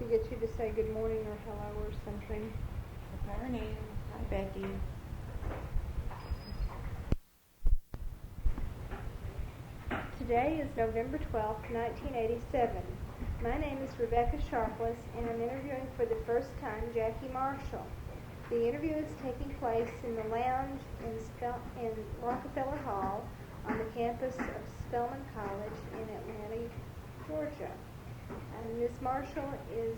we get you to say good morning or hello or something. Good morning. Hi, Becky. Today is November 12th, 1987. My name is Rebecca Sharpless, and I'm interviewing for the first time Jackie Marshall. The interview is taking place in the lounge in Rockefeller Hall on the campus of Spelman College in Atlanta, Georgia. And Ms. Marshall is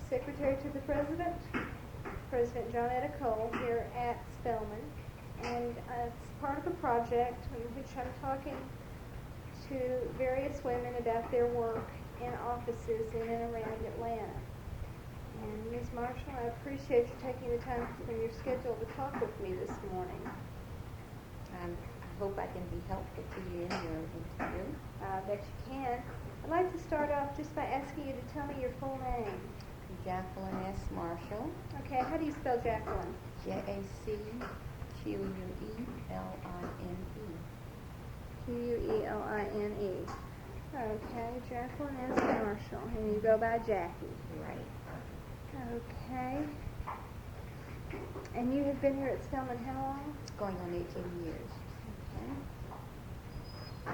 Secretary to the President, President John Etta Cole, here at Spelman. And it's part of a project in which I'm talking to various women about their work in offices in and around Atlanta. And Ms. Marshall, I appreciate you taking the time from your schedule to talk with me this morning. I hope I can be helpful to you in your interview. I bet you can. I'd like to start off just by asking you to tell me your full name. Jacqueline S. Marshall. Okay, how do you spell Jacqueline? Jacqueline. Queline. Okay, Jacqueline S. Marshall, and you go by Jackie. Right. Okay. And you have been here at Spelman how long? Going on 18 years. Okay.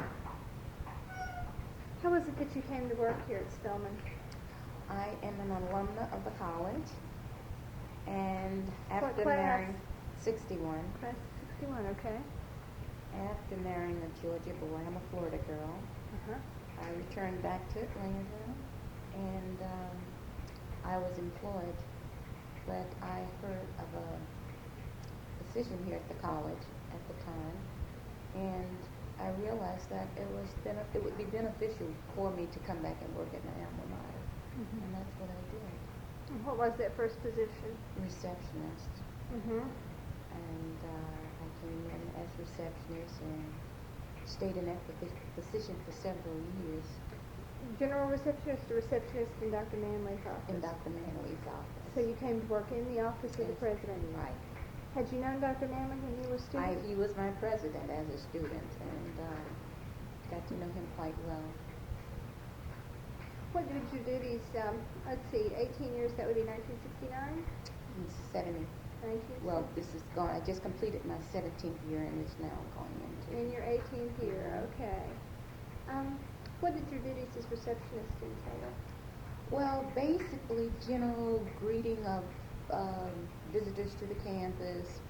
How was it that you came to work here at Spelman? I am an alumna of the college, and What after class? marrying 61. Class 61, okay. After marrying a Georgia boy, I'm a Florida girl. Uh-huh. I returned back to Atlanta, and I was employed, but I heard of a position here at the college at the time, and I realized that it would be beneficial for me to come back and work at my alma mater, Mm-hmm. and that's what I did. And what was that first position? Receptionist, Mm-hmm. and I came in as receptionist and stayed in that position for several years General receptionist or receptionist in Dr. Manley's office? in Dr. Manley's office. So you came to work in the office of the Yes. president? Right. Had you known Dr. Manley when you were a student? He was my president as a student, and got to know him quite well. What did your duties, let's see, 18 years, that would be 1969? He's 70. 1960? Well, this is gone. I just completed my 17th year, and it's now going into. In your 18th year, okay. What did your duties as receptionist entail? Well, basically, general greeting of visitors to the campus,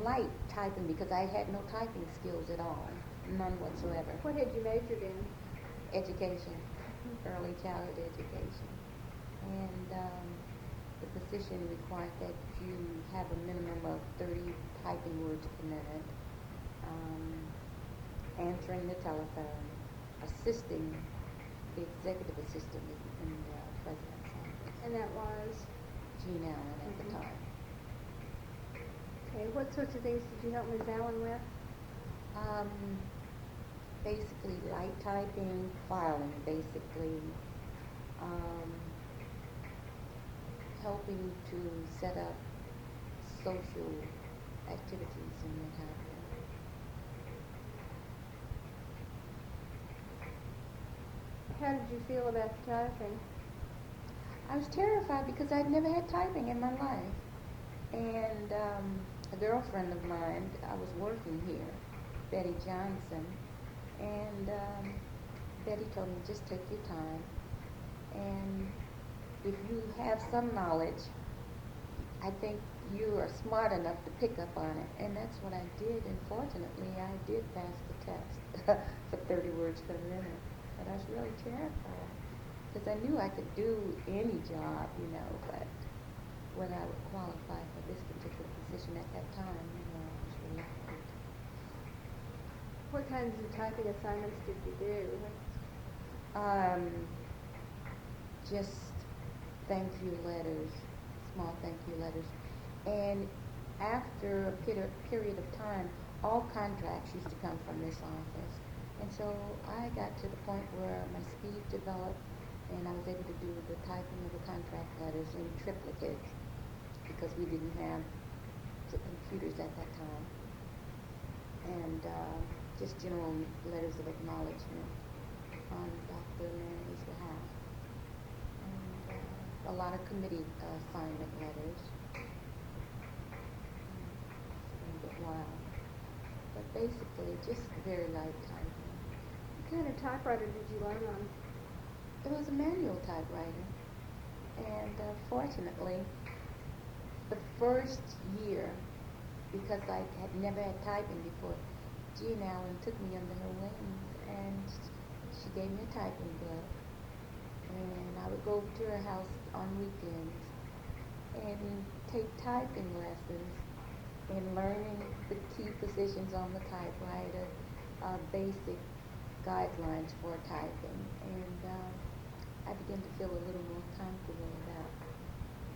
light typing because I had no typing skills at all, none whatsoever. What had you majored in? Education, early childhood education, and the position required that you have a minimum of 30 typing words per minute, answering the telephone, assisting the executive assistant in the president's office. And that was? Jean Allen at the Mhm. time. Okay, what sorts of things did you help Ms. Allen with? Basically light typing, filing, basically, helping to set up social activities and what have you. How did you feel about the typing? I was terrified because I'd never had typing in my life. And a girlfriend of mine, I was working here, Betty Johnson, and Betty told me, just take your time. And if you have some knowledge, I think you are smart enough to pick up on it. And that's what I did. And fortunately, I did pass the test for 30 words per minute. But I was really terrified because I knew I could do any job, but whether I would qualify for this particular position at that time, I was reluctant. What kinds of typing assignments did you do? Just thank you letters, small thank you letters. And after a period of time, all contracts used to come from this office. And so I got to the point where my speed developed and I was able to do the typing of the contract letters in triplicate because we didn't have the computers at that time. And just general letters of acknowledgement. on Dr. Manley's behalf. And a lot of committee assignment letters. It's been a while. But basically, just very light typing. What kind of typewriter did you learn on? It was a manual typewriter. And fortunately, the first year, because I had never had typing before, Jean Allen took me under her wings, and she gave me a typing book. And I would go to her house on weekends and take typing lessons and learning the key positions on the typewriter, basic guidelines for typing. And I began to feel a little more comfortable about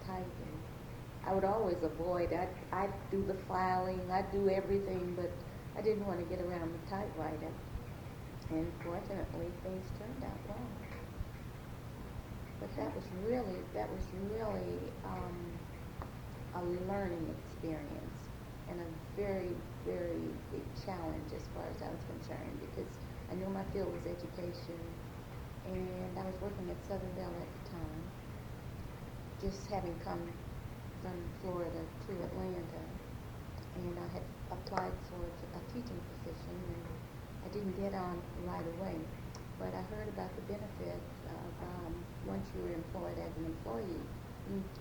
typing. I would always avoid, I'd do the filing, I'd do everything, but I didn't want to get around the typewriter. And fortunately, things turned out well. But that was really a learning experience and a very, very big challenge as far as I was concerned, because I knew my field was education, and I was working at Southern Bell at the time, just having come from Florida to Atlanta, and I had applied for a teaching position, and I didn't get on right away. But I heard about the benefits of once you were employed as an employee,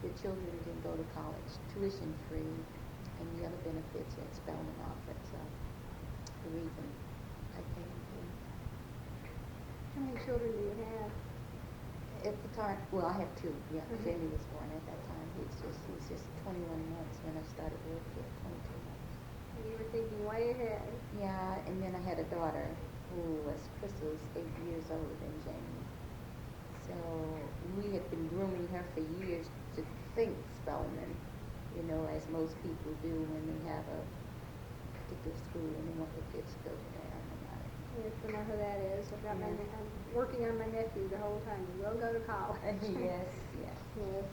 your children can go to college tuition free, and the other benefits that Spelman offered. So the reason I came here. How many children do you have? At the time, well, I have two. Yeah, Mm-hmm. Jamie was born at that time. He was just 21 months when I started work here. 22 months. And you were thinking way ahead. Yeah, and then I had a daughter who was, Crystal was 8 years older than Jamie. So we had been grooming her for years to think Spelman, you know, as most people do when they have a particular school and they want their kids to go there. Yes, I know who that is. I'm working on my nephew the whole time. He will go to college. Yes, yes. Yes.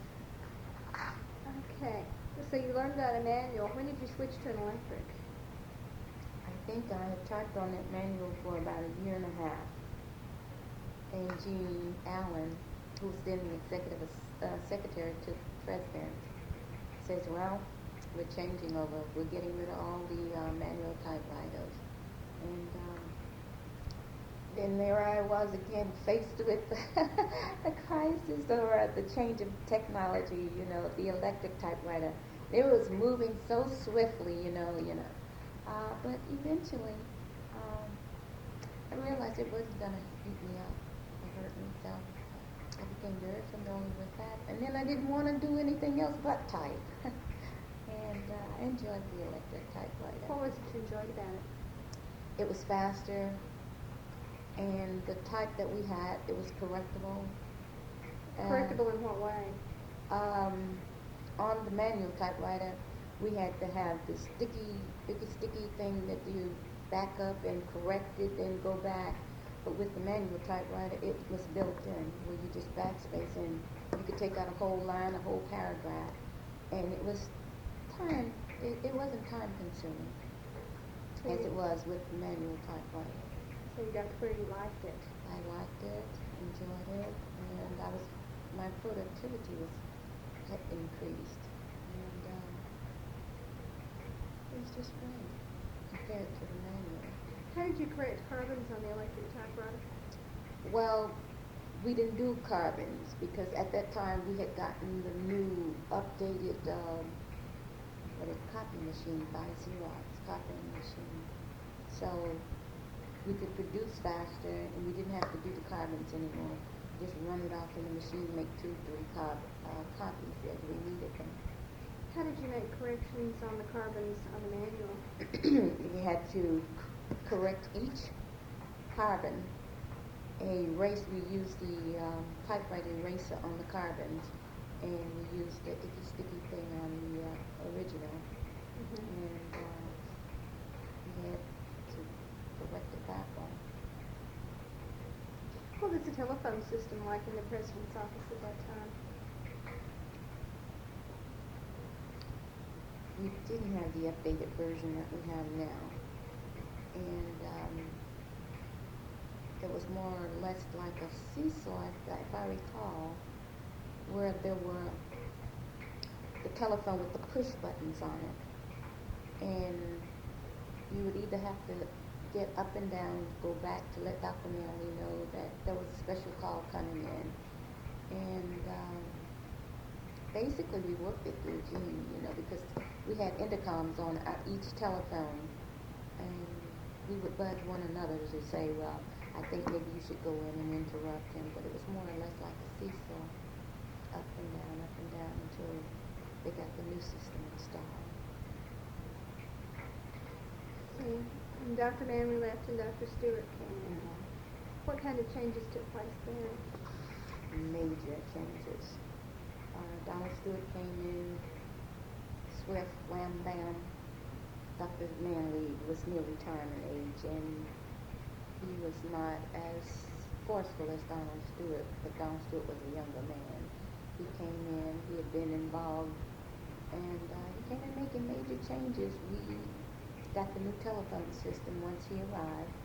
Okay. So you learned about a manual. When did you switch to an electric? I think I had typed on that manual for about a year and a half. And Jean Allen, who was then the executive secretary to the president, says, well, we're changing over. We're getting rid of all the manual typewriters. And then there I was again, faced with a crisis or the change of technology, you know, the electric typewriter. It was moving so swiftly, you know. But eventually, I realized it wasn't going to beat me up or hurt me, so I became very familiar with that. And then I didn't want to do anything else but type. And I enjoyed the electric typewriter. What was it you enjoyed about it? It was faster, and the type that we had, it was correctable. Correctable in what way? On the manual typewriter, we had to have the sticky thing that you back up and correct it, then go back. But with the manual typewriter, it was built in, where you just backspace and you could take out a whole line, a whole paragraph. And it was time, it wasn't time consuming as it was with the manual typewriter. So you got to where you liked it. I liked it, enjoyed it, and my productivity had increased. And it was just great compared to the manual. How did you correct carbons on the electric typewriter? Well, we didn't do carbons because at that time we had gotten the new updated copy machine by Xerox, copying machine. So we could produce faster, and we didn't have to do the carbons anymore. Just run it off in the machine, make 2, 3 copies as we needed them. How did you make corrections on the carbons on the manual? You had to correct each carbon. We used the typewriter eraser on the carbons, and we used the sticky thing on the original. Mm-hmm. And we had to correct it that way. What was the telephone system like in the president's office at that time? We didn't have the updated version that we have now. And it was more or less like a seesaw, if I recall, where there were the telephone with the push buttons on it, and you would either have to get up and down, go back to let Dr. Manley know that there was a special call coming in, and basically we worked it through Gene, because we had intercoms on each telephone, and we would buzz one another to say, well, I think maybe you should go in and interrupt him, but it was more or less like a seesaw, up and down until they got the new system installed. See, and Dr. Manley left and Dr. Stewart came in. What kind of changes took place there? Major changes. Donald Stewart came in, swift, wham, bam. Dr. Manley was near retirement age, and he was not as forceful as Donald Stewart, but Donald Stewart was a younger man. He came in, he had been involved, and he came in making major changes. We got the new telephone system once he arrived,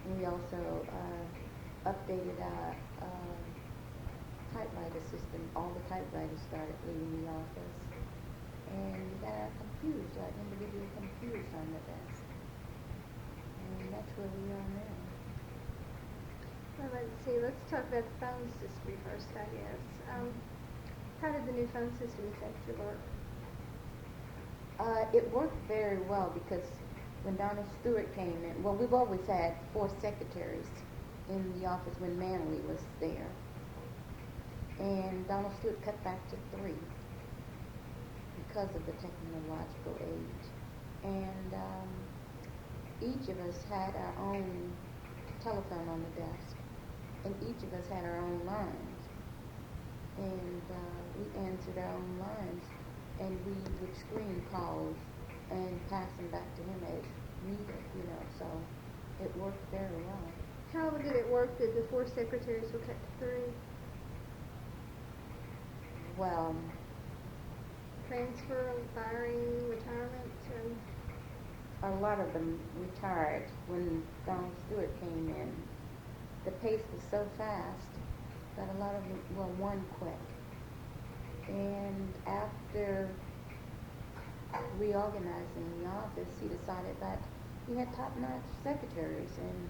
and we also updated our typewriter system. All the typewriters started leaving the office, and we got our computers, our individual computers on the desk, and that's where we are now. Well, let's talk about the phone system first, I guess. How did the new phone system affect your work? It worked very well because when Donald Stewart came in, well, we've always had 4 secretaries in the office when Manley was there. And Donald Stewart cut back to 3 because of the technological age. And each of us had our own telephone on the desk, and each of us had our own lines. And we answered our own lines, and we would screen calls and pass them back to him as needed, so it worked very well. How did it work that the 4 secretaries were cut to 3? Well, Transfer, firing, retirement, a lot of them retired when Donald Stewart came in. The pace was so fast that a lot of them, well, one quit. And after reorganizing the office, he decided that he had top-notch secretaries. And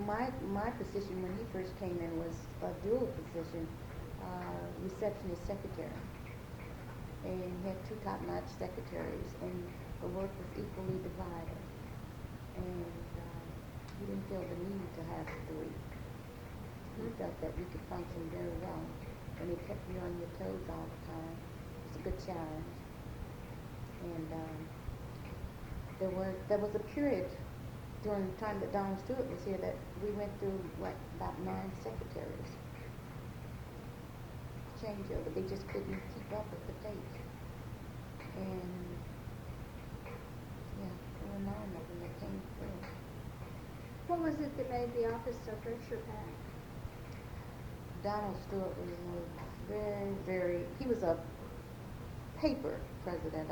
my position when he first came in was a dual position, receptionist secretary. And he had 2 top-notch secretaries, and the work was equally divided. And he didn't feel the need to have 3. He felt that we could function very well, and it kept you on your toes all the time. It was a good challenge. And there was a period during the time that Donald Stewart was here that we went through about 9 secretaries. Changeover. They just couldn't keep up with the pace. And yeah, there were 9 of them that came through. what was it that made the office so pressure-packed? Donald Stewart was a very, very, he was a paper president,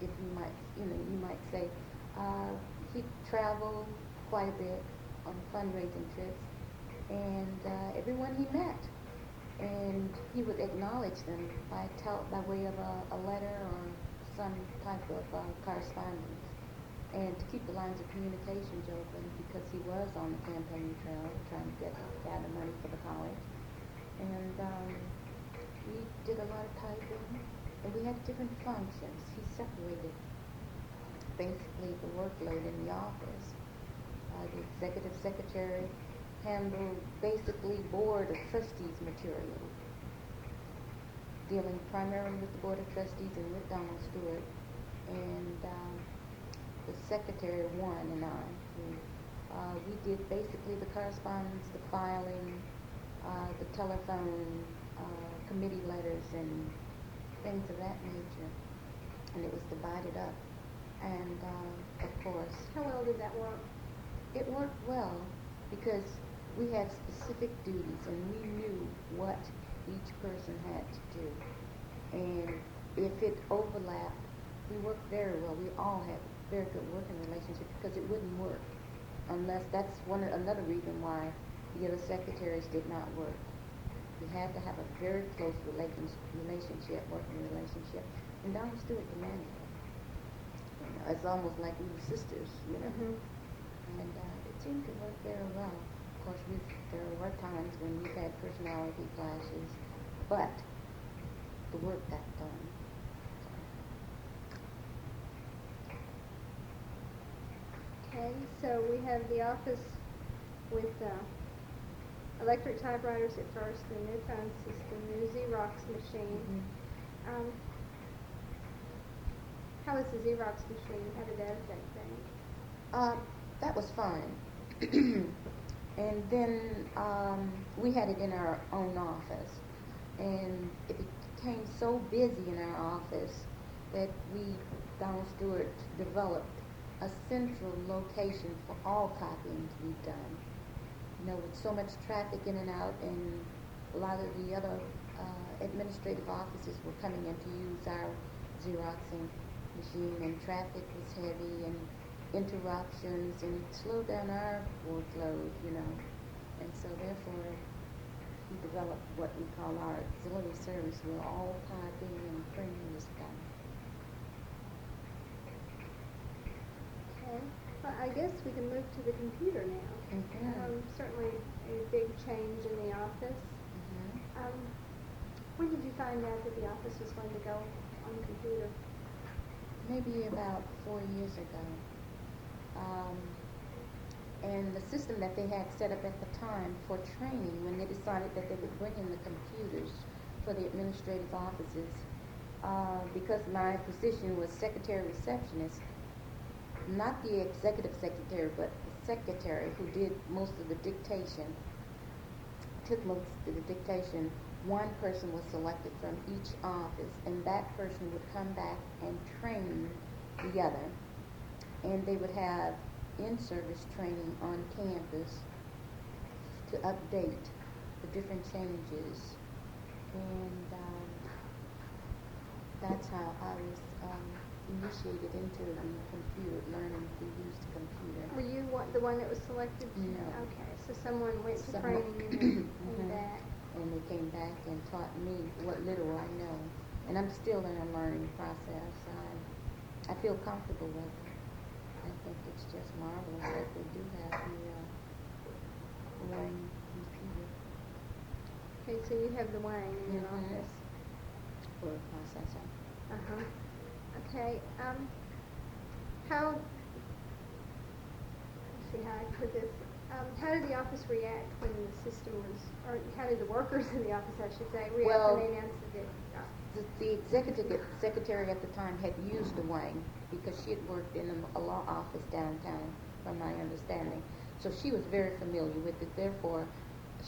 if you might say. He traveled quite a bit on fundraising trips, and everyone he met, and he would acknowledge them by way of a letter or some type of correspondence, and to keep the lines of communications open, because he was on the campaign trail trying to gather money for the college. And we did a lot of typing, and we had different functions. He separated basically the workload in the office. The executive secretary handled basically board of trustees material, dealing primarily with the board of trustees and with Donald Stewart, and the secretary, Warren, and I. We did basically the correspondence, the filing, the telephone, committee letters, and things of that nature. And it was divided up. And, of course... How well did that work? It worked well because we had specific duties, and we knew what each person had to do. And if it overlapped, we worked very well. We all had very good working relationships because it wouldn't work unless that's another reason why the other secretaries did not work. You had to have a very close relationship, working relationship, and Donna Stewart demanded it. You know, it's almost like we were sisters, you know. And it seemed to work very well. Of course, there were times when we've had personality clashes, but the work got done. Okay, so we have the office with electric typewriters at first, the new phone system, new Xerox machine. How was the Xerox machine? How did that affect things? That was fine. And then we had it in our own office, and it became so busy in our office that Donald Stewart, developed a central location for all copying to be done. You know, with so much traffic in and out, and a lot of the other administrative offices were coming in to use our Xeroxing machine, and traffic was heavy, and interruptions, and it slowed down our workload, you know. And so therefore, we developed what we call our auxiliary service, where all typing and printing is done. Okay. Well, I guess we can move to the computer now. Certainly a big change in the office. When did you find out that the office was going to go on computer? Maybe about 4 years ago. And the system that they had set up at the time for training, when they decided that they would bring in the computers for the administrative offices, because my position was secretary receptionist, not the executive secretary, but the secretary who did most of the dictation, took most of the dictation. One person was selected from each office, and that person would come back and train the other. And they would have in-service training on campus to update the different changes. And that's how I was initiated into the computer, learning to use the computer. Were you the one that was selected? No. Okay, so someone went to training and came back. And they came back and taught me what little I know. And I'm still in a learning process. I feel comfortable with it. I think it's just marvelous that they do have the Wang computer. Okay, so you have the Wang in your office. Word processor. Okay, how, let's see how I put this. How did the office react when the system was, or how did the workers in the office, I should say, react when they announced that the executive secretary at the time had used the Wang because she had worked in a law office downtown, from my understanding. So she was very familiar with it. Therefore,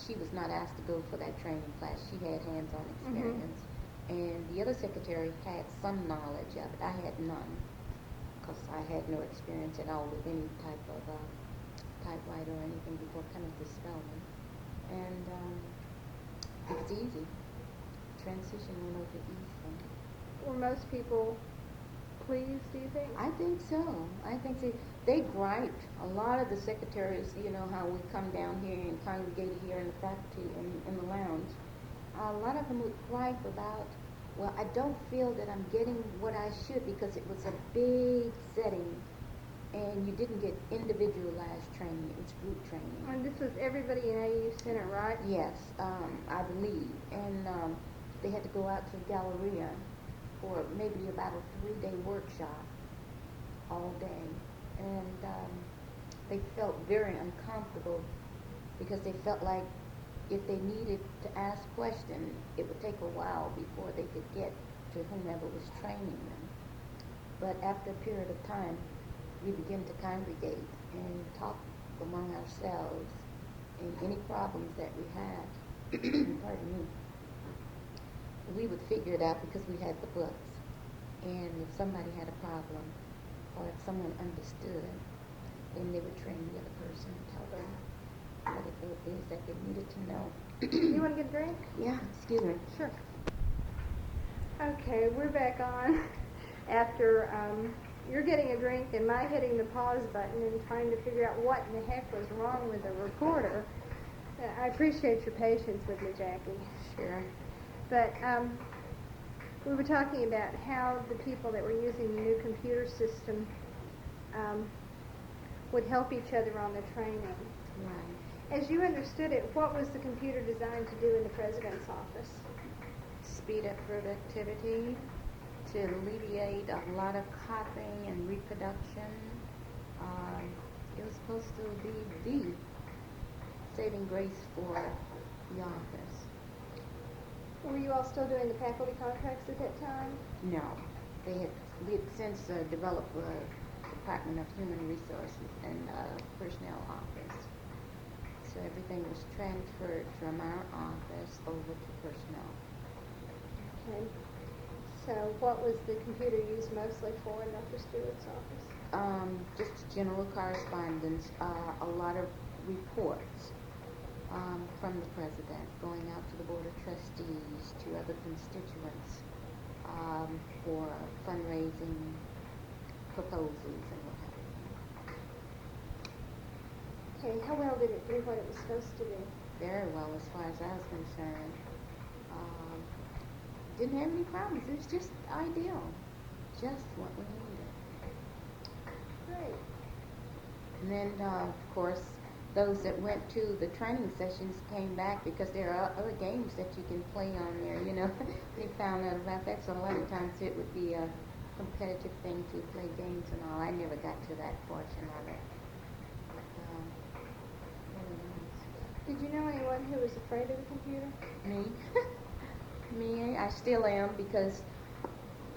she was not asked to go for that training class. She had hands-on experience. And the other secretary had some knowledge of it. I had none, because I had no experience at all with any type of typewriter or anything before coming to Spelman. And it was easy. Transition went over easy. were most people pleased, do you think? I think so. I think they griped. A lot of the secretaries, you know, how we come down here and congregate here in the faculty in the lounge. A lot of them would gripe about, well, I don't feel that I'm getting what I should because it was a big setting and you didn't get individualized training. It was group training. And this was everybody in AU Center, right? Yes, I believe. And they had to go out to the Galleria for maybe about a 3-day workshop all day. And they felt very uncomfortable because they felt like if they needed to ask questions, it would take a while before they could get to whomever was training them. But after a period of time, we began to congregate and talk among ourselves, and any problems that we had, pardon me, we would figure it out because we had the books. And if somebody had a problem, or if someone understood, then they would train the other person and tell them what it is that they needed to know. You want to get a drink? Yeah, excuse me. Sure. Okay, we're back on after you're getting a drink and my hitting the pause button and trying to figure out what in the heck was wrong with the recorder. I appreciate your patience with me, Jackie. Sure. But we were talking about how the people that were using the new computer system would help each other on the training. Right. As you understood it, what was the computer designed to do in the president's office? Speed up productivity, to alleviate a lot of copying and reproduction. It was supposed to be the saving grace for the office. Were you all still doing the faculty contracts at that time? No, we had since developed the Department of Human Resources and Personnel Office. So everything was transferred from our office over to personnel. Okay. So what was the computer used mostly for in Dr. Stewart's office? Just general correspondence, a lot of reports from the president going out to the Board of Trustees, to other constituents for fundraising proposals and what have you. Okay, how well did it do what it was supposed to do? Very well, as far as I was concerned. Didn't have any problems. It was just ideal, just what we needed. Great. And then, of course, those that went to the training sessions came back because there are other games that you can play on there, you know. They found out about that, so a lot of times it would be a competitive thing to play games and all. I never got to that portion of it. Did you know anyone who was afraid of the computer? Me? Me, I still am, because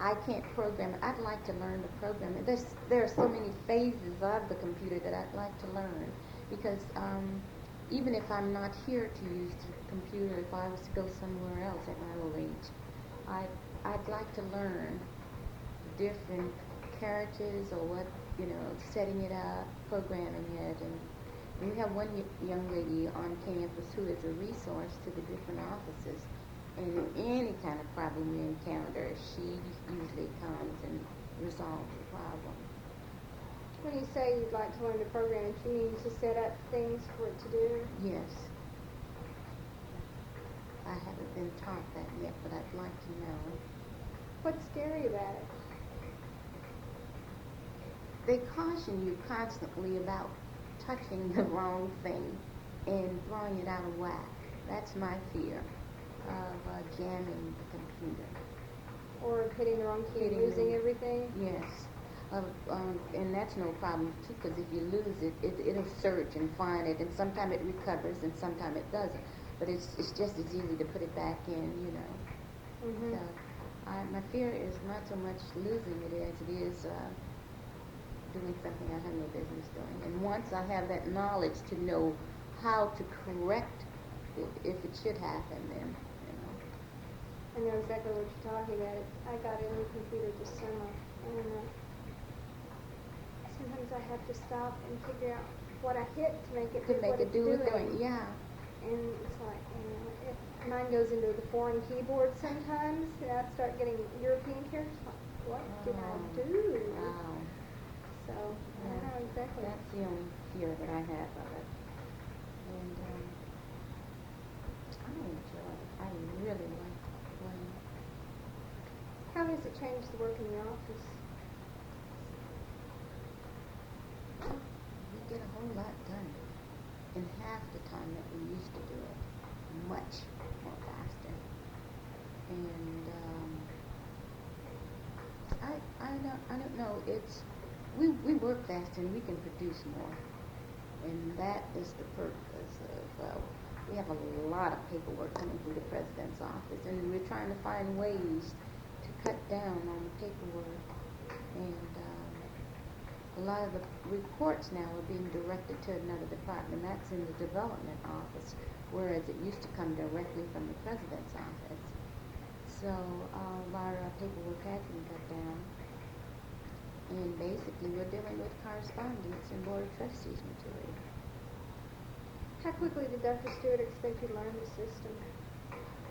I can't program it. I'd like to learn to program it. There are so many phases of the computer that I'd like to learn, because even if I'm not here to use the computer, if I was to go somewhere else at my old age, I'd like to learn different characters or what, you know, setting it up, programming it. And we have one young lady on campus who is a resource to the different offices. And any kind of problem you encounter, she usually comes and resolves the problem. When you say you'd like to learn to program it, you mean to set up things for it to do? Yes. I haven't been taught that yet, but I'd like to know. What's scary about it? They caution you constantly about touching the wrong thing and throwing it out of whack. That's my fear of jamming the computer. Or hitting the wrong key and losing everything? Yes. And that's no problem, too, because if you lose it, it'll search and find it, and sometimes it recovers and sometimes it doesn't. But it's just as easy to put it back in, you know. Mm-hmm. So my fear is not so much losing it as it is doing something I have no business doing. And once I have that knowledge to know how to correct it, if it should happen, then, you know. I know exactly what you're talking about. I got a new computer this summer, and sometimes I have to stop and figure out what I hit to make it do what it's doing. Yeah. And it's like, mine goes into the foreign keyboard sometimes, and I start getting European characters. Like, what did I do? Wow. So, I know exactly. That's the only fear that I have of it. And I enjoy it. I really like playing. How has it changed the work in the office? We get a whole lot done in half the time that we used to do it. Much more faster. And I don't know. We work faster and we can produce more. And that is the purpose of, we have a lot of paperwork coming through the president's office, and we're trying to find ways to cut down on the paperwork. And a lot of the reports now are being directed to another department. That's in the development office, whereas it used to come directly from the president's office. So a lot of our paperwork has been cut down. And basically, we're dealing with correspondence and Board of Trustees material. How quickly did Dr. Stewart expect you to learn the system?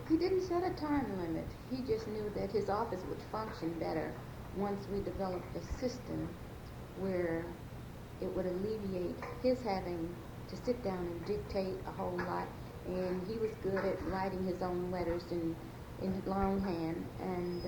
He didn't set a time limit. He just knew that his office would function better once we developed a system where it would alleviate his having to sit down and dictate a whole lot, and he was good at writing his own letters in longhand, and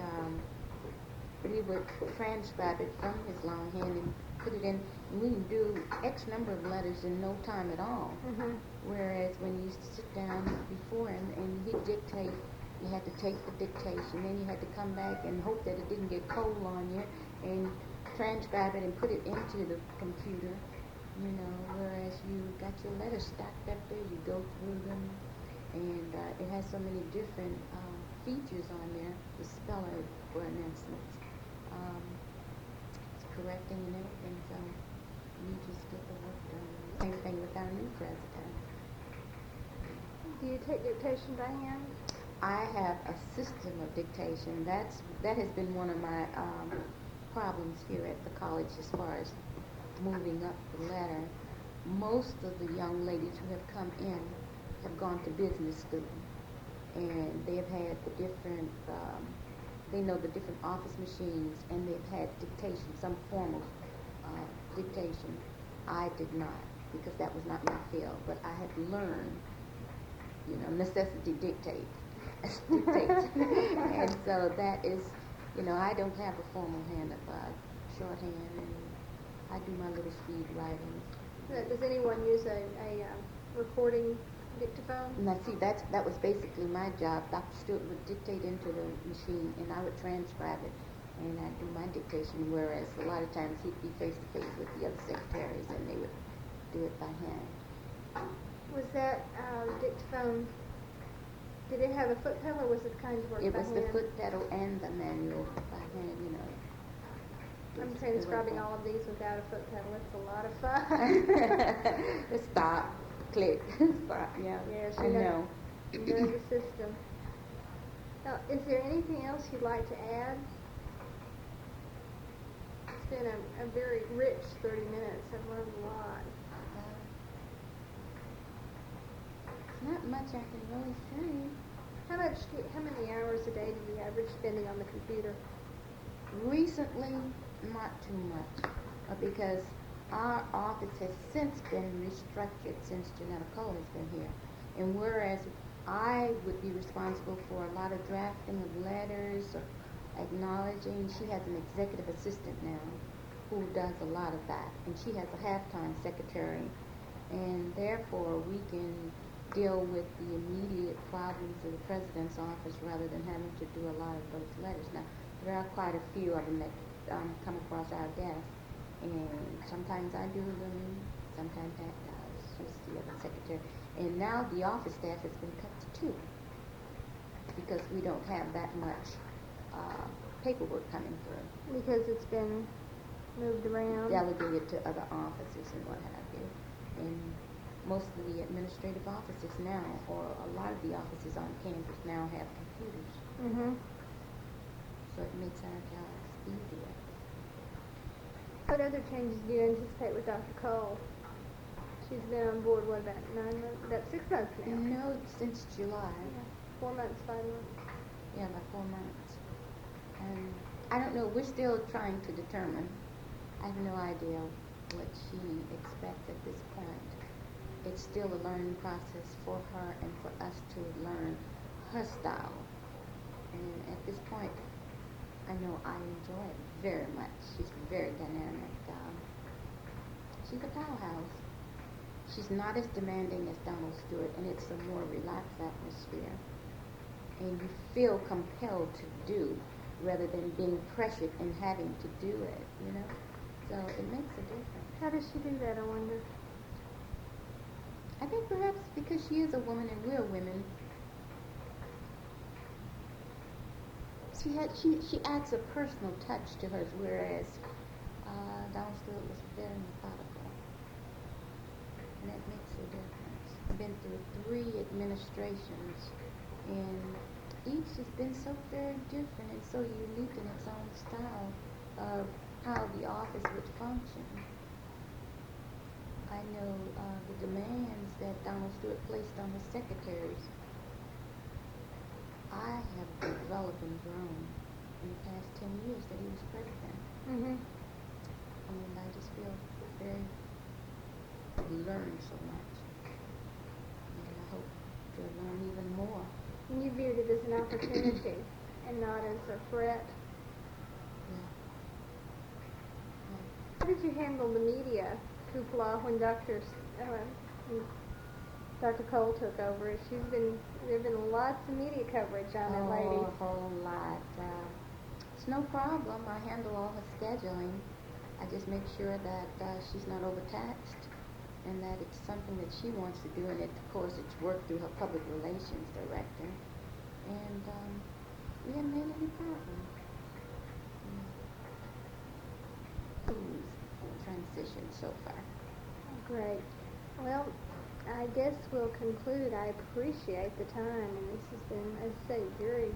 we would transcribe it from his longhand and put it in, and we can do X number of letters in no time at all. Mhm. Whereas when you sit down before him and he'd dictate, you had to take the dictation, then you had to come back and hope that it didn't get cold on you, and transcribe it and put it into the computer, whereas you got your letters stacked up there, you go through them, and it has so many different features on there, the speller, for an instance. It's correcting and everything, so you just get the work done. Same thing with our new president. Do you take dictation by hand? I have a system of dictation. That has been one of my problems here at the college as far as moving up the ladder. Most of the young ladies who have come in have gone to business school, and they have had the different, they know the different office machines, and they've had dictation, some form of dictation. I did not, because that was not my field, but I had learned, necessity dictates. And so that is, I don't have a formal hand of shorthand, and I do my little speed writing. Does anyone use a recording dictaphone? Now see, that was basically my job. Dr. Stewart would dictate into the machine, and I would transcribe it, and I'd do my dictation, whereas a lot of times he'd be face-to-face with the other secretaries, and they would do it by hand. Was that dictaphone, did it have a foot pedal, or was it kind of work It by was hand? the foot pedal and the manual by hand, I'm transcribing all of these without a foot pedal. It's a lot of fun. Stop, click, stop, yeah. Yes, I know. You know the system. Now, is there anything else you'd like to add? It's been a very rich 30 minutes. I've learned a lot. Not much I can really say. How many hours a day do you average spending on the computer? Recently, not too much, because our office has since been restructured since Janetta Cole has been here. And whereas I would be responsible for a lot of drafting of letters or acknowledging, she has an executive assistant now who does a lot of that. And she has a half-time secretary. And therefore, we can deal with the immediate problems of the president's office rather than having to do a lot of those letters. Now, there are quite a few of them that come across our desk, and sometimes I do them, sometimes Pat does, she's the other secretary. And now the office staff has been cut to 2, because we don't have that much paperwork coming through. Because it's been moved around. Delegated to other offices and what have you. And most of the administrative offices now, or a lot of the offices on campus now, have computers. Mm-hmm. So it makes our jobs easier. What other changes do you anticipate with Dr. Cole? She's been on board, what, about 9 months? About 6 months now. No, since July. Yeah. 4 months, 5 months. Yeah, about 4 months. And I don't know, we're still trying to determine. I have no idea what she expects at this point. It's still a learning process for her and for us to learn her style. And at this point, I know I enjoy it very much. She's very dynamic. She's a powerhouse. She's not as demanding as Donald Stewart, and it's a more relaxed atmosphere. And you feel compelled to do rather than being pressured and having to do it, So it makes a difference. How does she do that, I wonder? I think perhaps because she is a woman and we're women, she adds a personal touch to hers, whereas Donald Stewart was very methodical, and that makes a difference. I've been through 3 administrations, and each has been so very different and so unique in its own style of how the office would function. I know the demands that Donald Stewart placed on his secretaries. I have developed and grown in the past 10 years that he was president. Mhm. And I just feel very learned so much. And I hope to learn even more. And you viewed it as an opportunity and not as a threat. Yeah. How did you handle the media hoopla when Dr. Cole took over? There've been lots of media coverage on that lady. Oh, a whole lot. It's no problem. I handle all her scheduling. I just make sure that she's not overtaxed and that it's something that she wants to do, and of course it's worked through her public relations director. And we haven't had any problem. Smooth transition so far. Great. Well, I guess we'll conclude. I appreciate the time, and this has been, as I say, very,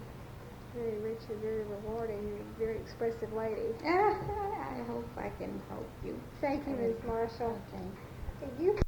very rich and very rewarding. You're a very expressive lady. I hope I can help you. Thank you, Ms. Marshall. Okay. If you